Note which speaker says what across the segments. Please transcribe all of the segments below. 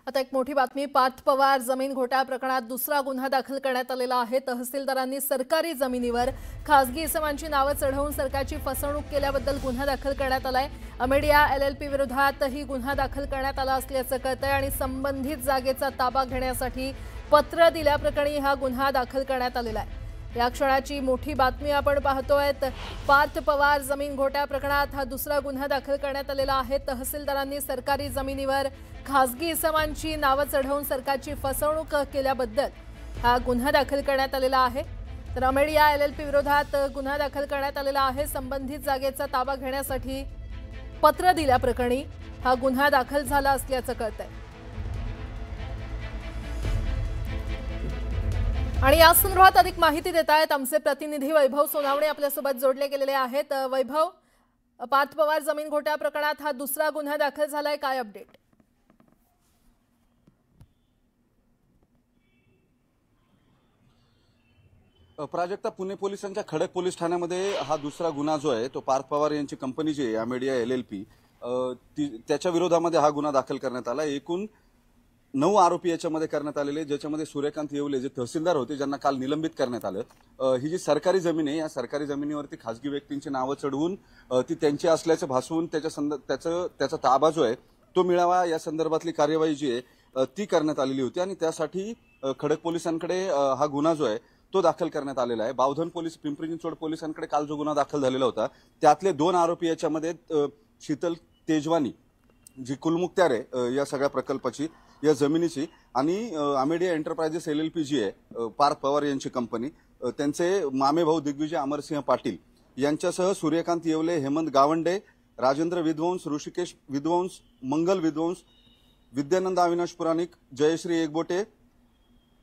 Speaker 1: आता एक मोठी बातमी, पार्थ पवार जमीन घोटाळा प्रकरणात दुसरा गुन्हा दाखल करण्यात आलेला आहे। तहसीलदारांनी सरकारी जमिनीवर खासगी इसमांची नावे चढवून सरकारची फसवणूक केल्याबद्दल गुन्हा दाखल करण्यात आलाय। अमेडिया LLP विरोधातही गुन्हा दाखल करण्यात आला असल्याचं कळतंय आणि संबंधित जागेचा ताबा घेण्यासाठी पत्र दिल्याप्रकरणी हा गुन्हा दाखल करण्यात आलेला आहे। या क्षणाची मोठी बातमी आपण पाहतोय। पार्थ पवार जमीन घोटाळा प्रकरणात हा दुसरा गुन्हा दाखल करण्यात आलेला आहे। तहसीलदारांनी सरकारी जमिनीवर खासगी इसमांची नावे चढवून सरकारची फसवणूक केल्याबद्दल हा गुन्हा दाखल करण्यात आलेला आहे। तर अमेडिया LLP विरोधात गुन्हा दाखल करण्यात आलेला आहे। संबंधित जागेचा ताबा घेण्यासाठी पत्र दिल्याप्रकरणी हा गुन्हा दाखल झाला असल्याचं कळतंय। आणि या संदर्भात अधिक माहिती देत आहेत आमचे प्रतिनिधी वैभव सोनावणे आपल्यासोबत जोडले गेलेले आहेत। वैभव, पार्थ पवार जमीन घोटाळा प्रकरणात हा दुसरा गुन्हा दाखल झालाय, काय अपडेट?
Speaker 2: प्राजक्ता, पुणे पोलिसांच्या खडक पोलीस ठाण्यामध्ये हा दुसरा गुन्हा जो आहे तो पार्थ पवार यांची कंपनी जी आहे अमेडिया LLP त्याच्या विरोधामध्ये हा गुन्हा दाखल करण्यात आला। एकूण 9 आरोपी याच्यामध्ये करण्यात आलेले, ज्याच्यामध्ये सूर्यकांत येवले जे तहसीलदार होते ज्यांना काल निलंबित करण्यात आलं। ही जी सरकारी जमीन आहे या सरकारी जमिनीवरती खासगी व्यक्तींची नावं चढवून ती त्यांची असल्याचं भासवून त्याचा ताबा जो आहे तो मिळावा या संदर्भातली कार्यवाही जी आहे ती करण्यात आलेली होती आणि त्यासाठी खडक पोलिसांकडे हा गुन्हा जो आहे तो दाखल करण्यात आलेला आहे। बावधन पोलीस, पिंपरी चिंचवड पोलिसांकडे काल जो गुन्हा दाखल झालेला होता त्यातले 2 आरोपी याच्यामध्ये शीतल तेजवानी जी कुलमुख्तार आहे या सगळ्या प्रकल्पाची, या जमिनीची, आणि अमेडिया एंटरप्राइजेस LLP जी आहे पार्थ पवार यांची कंपनी, त्यांचे मामे भाऊ दिग्विजय अमरसिंह पाटील यांच्यासह सूर्यकांत येवले, हेमंत गावंडे, राजेंद्र विद्वंस, ऋषिकेश विद्वंस, मंगल विद्वंस, विद्यानंद अविनाश पुराणिक, जयश्री एकबोटे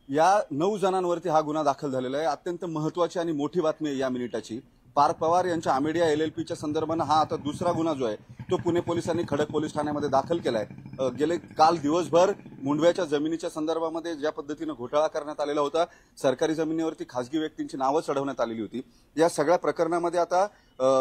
Speaker 2: या 9 जणांवरती हा गुन्हा दाखल झालेला आहे। अत्यंत महत्वाची आणि मोठी बातमी आहे या मिनिटाची। पार्थ पवार यांच्या अमेडिया LLPच्या संदर्भानं हा आता दुसरा गुन्हा जो आहे तो पुणे पोलिसांनी खडक पोलीस ठाण्यामध्ये दाखल केलाय। गेले काल दिवसभर मुंडव्याच्या जमिनीच्या संदर्भामध्ये ज्या पद्धतीनं घोटाळा करण्यात आलेला होता, सरकारी जमिनीवरती खासगी व्यक्तींची नावं चढवण्यात आलेली होती, या सगळ्या प्रकरणामध्ये आता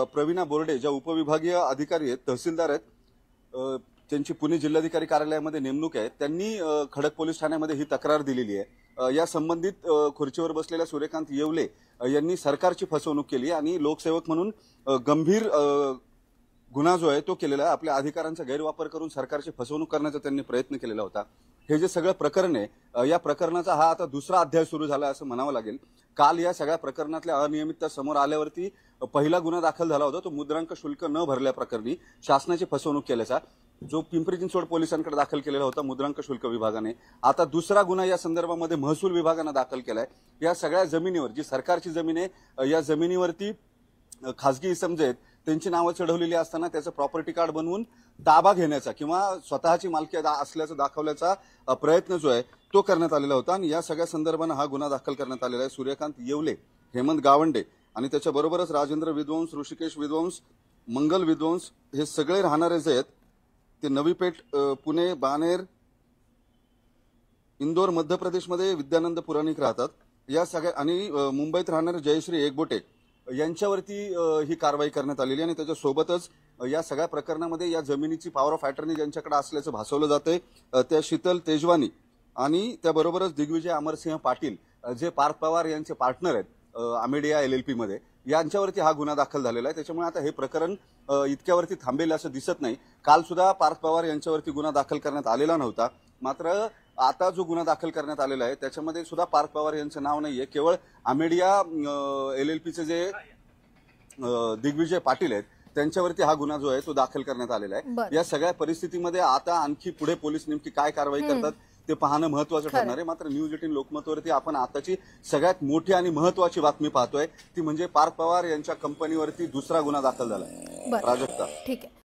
Speaker 2: प्रवीणा बोर्डे ज्या उपविभागीय अधिकारी आहेत, तहसीलदार आहेत, त्यांची पुणे जिल्हाधिकारी कार्यालयामध्ये नेमणूक आहे, त्यांनी खडक पोलीस ठाण्यामध्ये ही तक्रार दिलेली आहे। या संबंधित खुर्चीवर बसलेल्या सूर्यकांत येवले यांनी सरकारची फसवणूक केली आणि लोकसेवक म्हणून गंभीर गुन्हा जो आहे तो केलेला आहे। आपल्या अधिकारांचा गैरवापर करून सरकारची फसवणूक करण्याचा त्यांनी प्रयत्न केलेला होता। हे जे सगळं प्रकरण आहे या प्रकरणाचा हा आता दुसरा अध्याय सुरू झाला असं म्हणावं लागेल। काल या सगळ्या प्रकरणातल्या अनियमितता समोर आल्यावरती पहिला गुन्हा दाखल झाला होता तो मुद्रांक शुल्क न भरल्याप्रकरणी शासनाची फसवणूक केल्याचा, जो पिंपरी चिंचवड पोलिसांकडे दाखल केलेला होता मुद्रांक शुल्क विभागाने। आता दुसरा गुन्हा या संदर्भामध्ये महसूल विभागाने दाखल केलाय। या सगळ्या जमिनीवर, जी सरकारची जमीन आहे या जमिनीवरती खासगी इसम जे आहेत त्यांची नावं चढवलेली असताना त्याचं प्रॉपर्टी कार्ड बनवून ताबा घेण्याचा किंवा स्वतःची मालकी असल्याचं दाखवल्याचा प्रयत्न जो आहे तो करण्यात आलेला होता आणि या सगळ्या संदर्भानं हा गुन्हा दाखल करण्यात आलेला आहे। सूर्यकांत येवले, हेमंत गावंडे आणि त्याच्याबरोबरच राजेंद्र विद्वंस, ऋषिकेश विद्वंस, मंगल विद्वंस हे सगळे राहणारे जे आहेत ते नवी पेठ, पुणे, बानेर, इंदोर मध्य प्रदेशमध्ये विद्यानंद पुराणिक राहतात, या सगळ्या, आणि मुंबईत राहणारे जयश्री एकबोटे यांच्यावरती ही कारवाई करण्यात आलेली आणि त्याच्यासोबतच या सगळ्या प्रकरणामध्ये या जमिनीची पॉवर ऑफ अटर्नी ज्यांच्याकडे असल्याचं भासवलं जातंय त्या शीतल तेजवानी आणि त्याबरोबरच दिग्विजय अमरसिंह पाटील जे पार्थ पवार यांचे पार्टनर आहेत अमेडिया LLP मध्ये, यांच्यावरती हा गुन्हा दाखल झालेला आहे। त्याच्यामुळे आता हे प्रकरण इतक्यावरती थांबेल असं दिसत नाही। काल सुद्धा पार्थ पवार यांच्यावरती गुन्हा दाखल करण्यात आलेला नव्हता, मात्र आता जो गुन्हा दाखल करण्यात आलेला आहे त्याच्यामध्ये सुद्धा पार्थ पवार यांचं नाव नाहीये, केवळ अमेडिया LLPचे जे दिग्विजय पाटील आहेत त्यांच्यावरती हा गुन्हा जो आहे तो दाखल करण्यात आलेला आहे। या सगळ्या परिस्थितीमध्ये आता आणखी पुढे पोलीस नेमकी काय कारवाई करतात ते पाहणं महत्वाचं ठरणार आहे। मात्र न्यूज 18 लोकमतवरती आपण आताची सगळ्यात मोठी आणि महत्वाची बातमी पाहतोय ती म्हणजे पार्थ पवार यांच्या कंपनीवरती दुसरा गुन्हा दाखल झाला आहे। प्राजक्ता,
Speaker 1: ठीक आहे।